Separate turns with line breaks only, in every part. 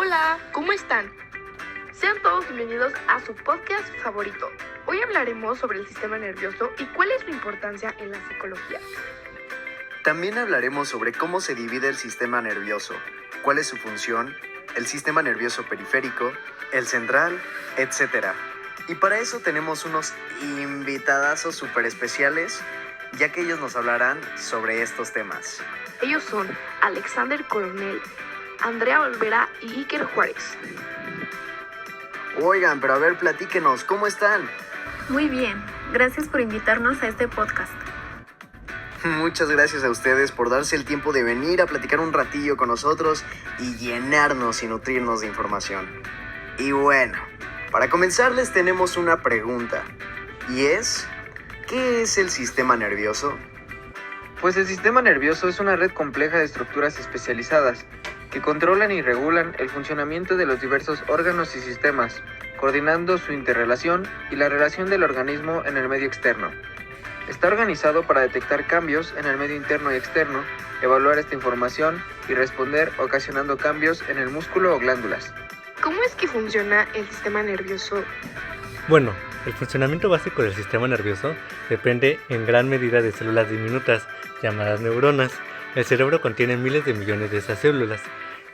Hola, ¿cómo están? Sean todos bienvenidos a su podcast favorito. Hoy hablaremos sobre el sistema nervioso y cuál es su importancia en la psicología.
También hablaremos sobre cómo se divide el sistema nervioso, cuál es su función, el sistema nervioso periférico, el central, etc. Y para eso tenemos unos invitadazos súper especiales, ya que ellos nos hablarán sobre estos temas.
Ellos son Alexander Coronel, Andrea Olvera y Iker Juárez.
Oigan, pero a ver, platíquenos, ¿cómo están?
Muy bien, gracias por invitarnos a este podcast.
Muchas gracias a ustedes por darse el tiempo de venir a platicar un ratillo con nosotros y llenarnos y nutrirnos de información. Y bueno, para comenzar les tenemos una pregunta, y es, ¿qué es el sistema nervioso?
Pues el sistema nervioso es una red compleja de estructuras especializadas que controlan y regulan el funcionamiento de los diversos órganos y sistemas, coordinando su interrelación y la relación del organismo en el medio externo. Está organizado para detectar cambios en el medio interno y externo, evaluar esta información y responder ocasionando cambios en el músculo o glándulas.
¿Cómo es que funciona el sistema nervioso?
Bueno, el funcionamiento básico del sistema nervioso depende en gran medida de células diminutas, llamadas neuronas. El cerebro contiene miles de millones de esas células,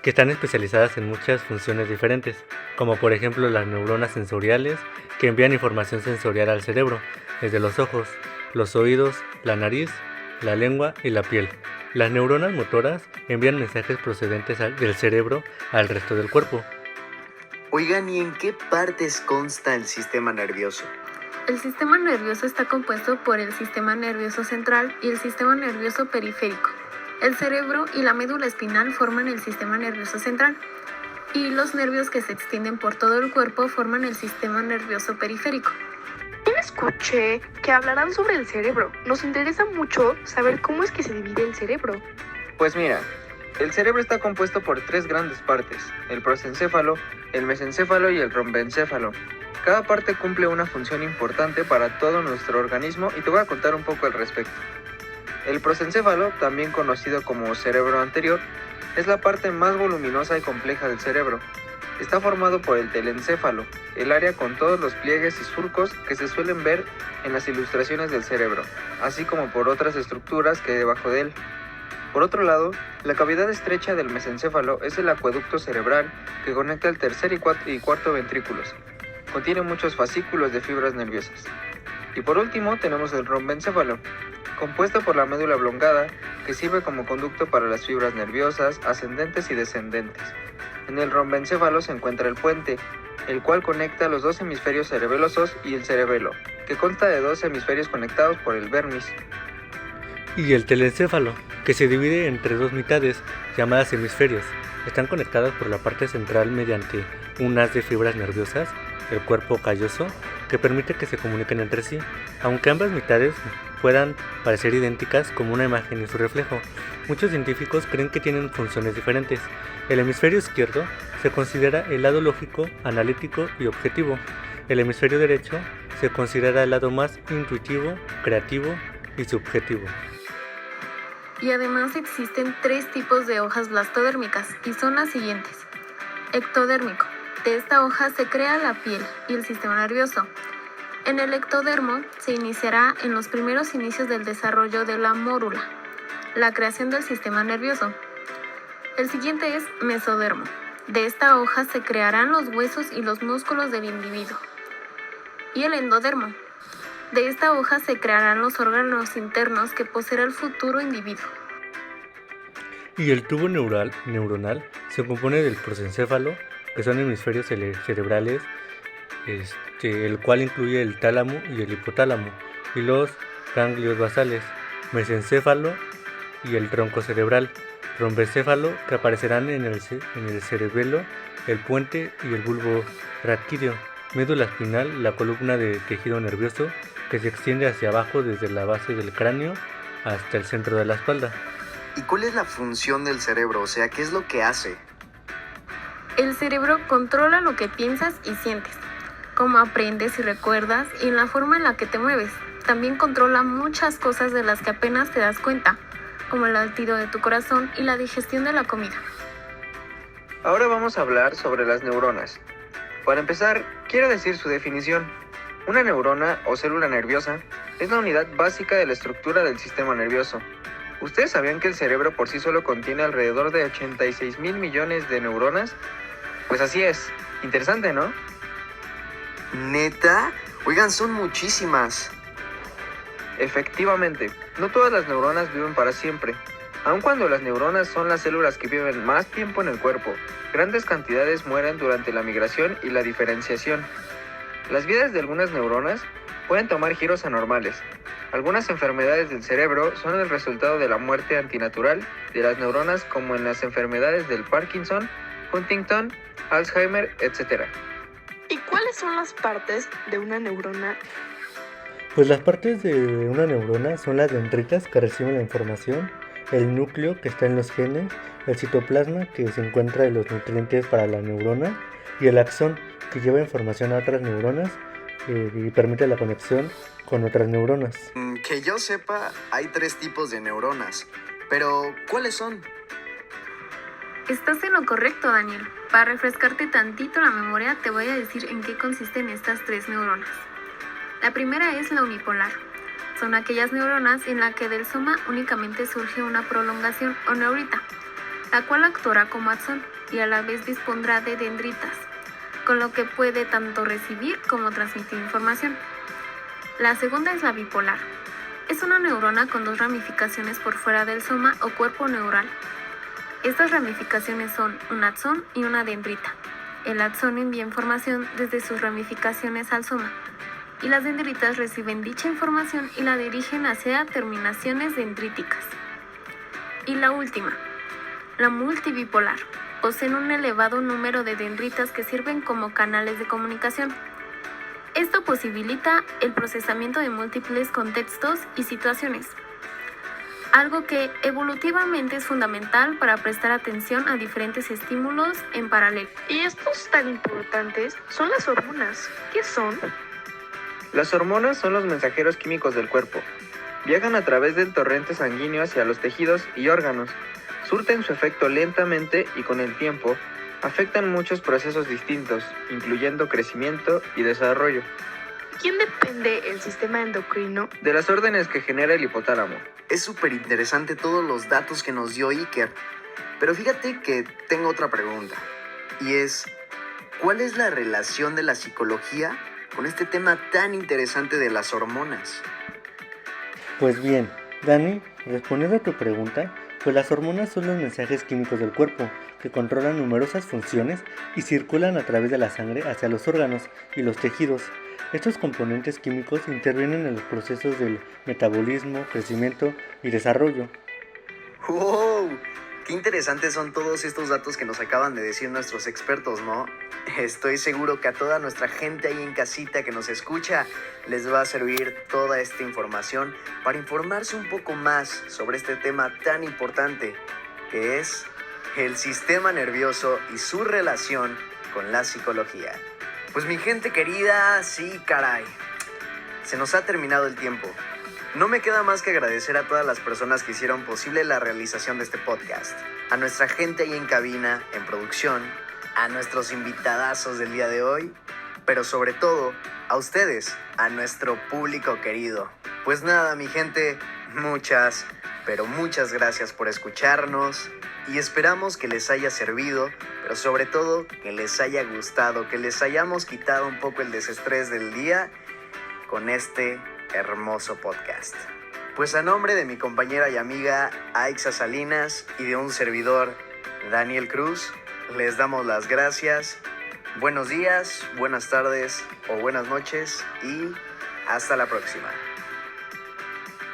que están especializadas en muchas funciones diferentes, como por ejemplo las neuronas sensoriales, que envían información sensorial al cerebro, desde los ojos, los oídos, la nariz, la lengua y la piel. Las neuronas motoras envían mensajes procedentes del cerebro al resto del cuerpo.
Oigan, ¿y en qué partes consta el sistema nervioso?
El sistema nervioso está compuesto por el sistema nervioso central y el sistema nervioso periférico. El cerebro y la médula espinal forman el sistema nervioso central y los nervios que se extienden por todo el cuerpo forman el sistema nervioso periférico.
Escuché que hablarán sobre el cerebro. Nos interesa mucho saber cómo es que se divide el cerebro.
Pues mira, el cerebro está compuesto por tres grandes partes, el prosencéfalo, el mesencéfalo y el rombencéfalo. Cada parte cumple una función importante para todo nuestro organismo y te voy a contar un poco al respecto. El prosencéfalo, también conocido como cerebro anterior, es la parte más voluminosa y compleja del cerebro. Está formado por el telencéfalo, el área con todos los pliegues y surcos que se suelen ver en las ilustraciones del cerebro, así como por otras estructuras que hay debajo de él. Por otro lado, la cavidad estrecha del mesencéfalo es el acueducto cerebral que conecta el tercer y cuarto ventrículos. Contiene muchos fascículos de fibras nerviosas. Y por último tenemos el rombencéfalo, compuesto por la médula oblongada que sirve como conducto para las fibras nerviosas ascendentes y descendentes. En el rombencéfalo se encuentra el puente, el cual conecta los dos hemisferios cerebelosos y el cerebelo, que consta de dos hemisferios conectados por el vermis.
Y el telencéfalo, que se divide entre dos mitades, llamadas hemisferios. Están conectadas por la parte central mediante un haz de fibras nerviosas, el cuerpo calloso, que permite que se comuniquen entre sí, aunque ambas mitades puedan parecer idénticas como una imagen y su reflejo. Muchos científicos creen que tienen funciones diferentes. El hemisferio izquierdo se considera el lado lógico, analítico y objetivo. El hemisferio derecho se considera el lado más intuitivo, creativo y subjetivo.
Y además existen tres tipos de hojas blastodérmicas y son las siguientes. Ectodérmico. De esta hoja se crea la piel y el sistema nervioso. En el ectodermo se iniciará en los primeros inicios del desarrollo de la mórula, la creación del sistema nervioso. El siguiente es mesodermo. De esta hoja se crearán los huesos y los músculos del individuo. Y el endodermo. De esta hoja se crearán los órganos internos que poseerá el futuro individuo.
Y el tubo neuronal se compone del prosencéfalo, que son hemisferios cerebrales, el cual incluye el tálamo y el hipotálamo, y los ganglios basales, mesencéfalo y el tronco cerebral, rombencéfalo, que aparecerán en el cerebelo, el puente y el bulbo raquídeo, médula espinal, la columna de tejido nervioso, que se extiende hacia abajo desde la base del cráneo hasta el centro de la espalda.
¿Y cuál es la función del cerebro? O sea, ¿qué es lo que hace?
El cerebro controla lo que piensas y sientes, cómo aprendes y recuerdas y en la forma en la que te mueves. También controla muchas cosas de las que apenas te das cuenta, como el latido de tu corazón y la digestión de la comida.
Ahora vamos a hablar sobre las neuronas. Para empezar, quiero decir su definición. Una neurona o célula nerviosa es la unidad básica de la estructura del sistema nervioso. ¿Ustedes sabían que el cerebro por sí solo contiene alrededor de 86,000 millones de neuronas? Pues así es. Interesante, ¿no?
¿Neta? Oigan, son muchísimas.
Efectivamente, no todas las neuronas viven para siempre. Aun cuando las neuronas son las células que viven más tiempo en el cuerpo, grandes cantidades mueren durante la migración y la diferenciación. Las vidas de algunas neuronas pueden tomar giros anormales. Algunas enfermedades del cerebro son el resultado de la muerte antinatural de las neuronas, como en las enfermedades del Parkinson, Huntington, Alzheimer, etc.
¿Y cuáles son las partes de una neurona?
Pues las partes de una neurona son las dendritas que reciben la información, el núcleo que está en los genes, el citoplasma que se encuentra en los nutrientes para la neurona y el axón que lleva información a otras neuronas y permite la conexión con otras neuronas.
Que yo sepa, hay 3 tipos de neuronas. Pero, ¿cuáles son?
Estás en lo correcto, Daniel. Para refrescarte tantito la memoria, te voy a decir en qué consisten estas 3 neuronas. La primera es la unipolar. Son aquellas neuronas en las que del soma únicamente surge una prolongación o neurita, la cual actuará como axón y a la vez dispondrá de dendritas, con lo que puede tanto recibir como transmitir información. La segunda es la bipolar. Es una neurona con 2 ramificaciones por fuera del soma o cuerpo neural. Estas ramificaciones son un axón y una dendrita. El axón envía información desde sus ramificaciones al soma, y las dendritas reciben dicha información y la dirigen hacia terminaciones dendríticas. Y la última, la multibipolar. Poseen un elevado número de dendritas que sirven como canales de comunicación. Esto posibilita el procesamiento de múltiples contextos y situaciones, algo que evolutivamente es fundamental para prestar atención a diferentes estímulos en paralelo.
Y estos tan importantes son las hormonas. ¿Qué son?
Las hormonas son los mensajeros químicos del cuerpo. Viajan a través del torrente sanguíneo hacia los tejidos y órganos. Surten su efecto lentamente y con el tiempo afectan muchos procesos distintos, incluyendo crecimiento y desarrollo.
¿Quién depende el sistema endocrino?
De las órdenes que genera el hipotálamo.
Es súper interesante todos los datos que nos dio Iker. Pero fíjate que tengo otra pregunta. Y es, ¿cuál es la relación de la psicología con este tema tan interesante de las hormonas?
Pues bien, Dani, respondiendo a tu pregunta, pues las hormonas son los mensajes químicos del cuerpo que controlan numerosas funciones y circulan a través de la sangre hacia los órganos y los tejidos. Estos componentes químicos intervienen en los procesos del metabolismo, crecimiento y desarrollo.
¡Wow! Qué interesantes son todos estos datos que nos acaban de decir nuestros expertos, ¿no? Estoy seguro que a toda nuestra gente ahí en casita que nos escucha les va a servir toda esta información para informarse un poco más sobre este tema tan importante que es el sistema nervioso y su relación con la psicología. Pues mi gente querida, sí, caray, se nos ha terminado el tiempo. No me queda más que agradecer a todas las personas que hicieron posible la realización de este podcast. A nuestra gente ahí en cabina, en producción, a nuestros invitadazos del día de hoy, pero sobre todo a ustedes, a nuestro público querido. Pues nada, mi gente, muchas, pero muchas gracias por escucharnos y esperamos que les haya servido, pero sobre todo que les haya gustado, que les hayamos quitado un poco el desestrés del día con este hermoso podcast. Pues a nombre de mi compañera y amiga Aixa Salinas y de un servidor, Daniel Cruz, les damos las gracias. Buenos días, buenas tardes o buenas noches y hasta la próxima.